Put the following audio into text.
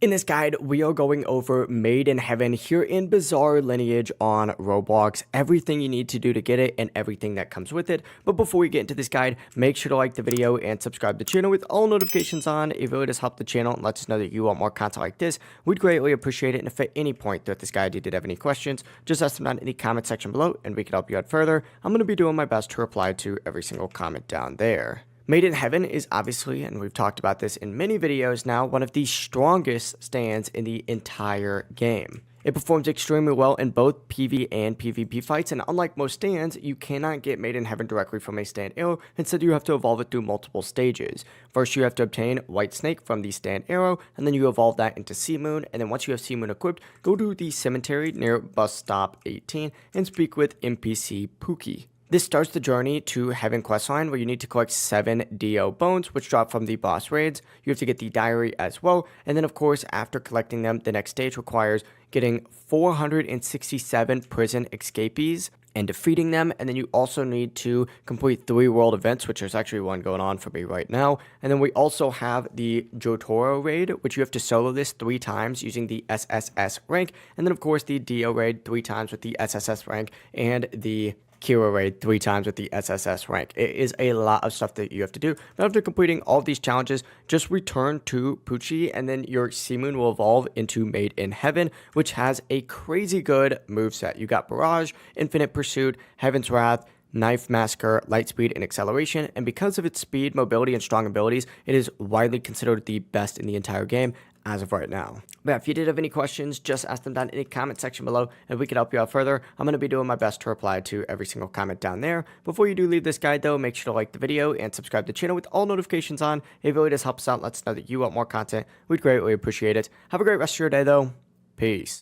In this guide, we are going over Made in Heaven here in Bizarre Lineage on Roblox, everything you need to do to get it and everything that comes with it. But before we get into this guide, make sure to like the video and subscribe to the channel with all notifications on. It really does help the channel and lets us know that you want more content like this. We'd greatly appreciate it. And if at any point throughout this guide you did have any questions, just ask them down in the comment section below and we can help you out further. I'm going to be doing my best to reply to every single comment down there. Made in Heaven is obviously, and we've talked about this in many videos now, one of the strongest stands in the entire game. It performs extremely well in both PvE and PvP fights, and unlike most stands, you cannot get Made in Heaven directly from a stand arrow. Instead, you have to evolve it through multiple stages. First, you have to obtain White Snake from the stand arrow, and then you evolve that into Sea Moon, and then once you have Sea Moon equipped, go to the cemetery near Bus Stop 18 and speak with NPC Pucci. This starts the journey to Heaven questline where you need to collect 7 Dio bones, which drop from the boss raids. You have to get the diary as well, and then of course after collecting them, the next stage requires getting 467 prison escapees and defeating them, and then you also need to complete 3 world events, which there's actually one going on for me right now. And then we also have the Jotaro raid, which you have to solo this 3 times using the SSS rank, and then of course the Dio raid 3 times with the SSS rank, and the Kira raid 3 times with the SSS rank. It is a lot of stuff that you have to do. But after completing all of these challenges, just return to Pucci and then your Sea Moon will evolve into Made in Heaven, which has a crazy good moveset. You got Barrage, Infinite Pursuit, Heaven's Wrath, Knife Massacre, Light Speed, and Acceleration, and because of its speed, mobility, and strong abilities, it is widely considered the best in the entire game as of right now. But if you did have any questions, just ask them down in the comment section below and we can help you out further. I'm going to be doing my best to reply to every single comment down there. Before you do leave this guide though, make sure to like the video and subscribe to the channel with all notifications on. It really does help us out, lets us know that you want more content. We'd greatly appreciate it. Have a great rest of your day though. Peace.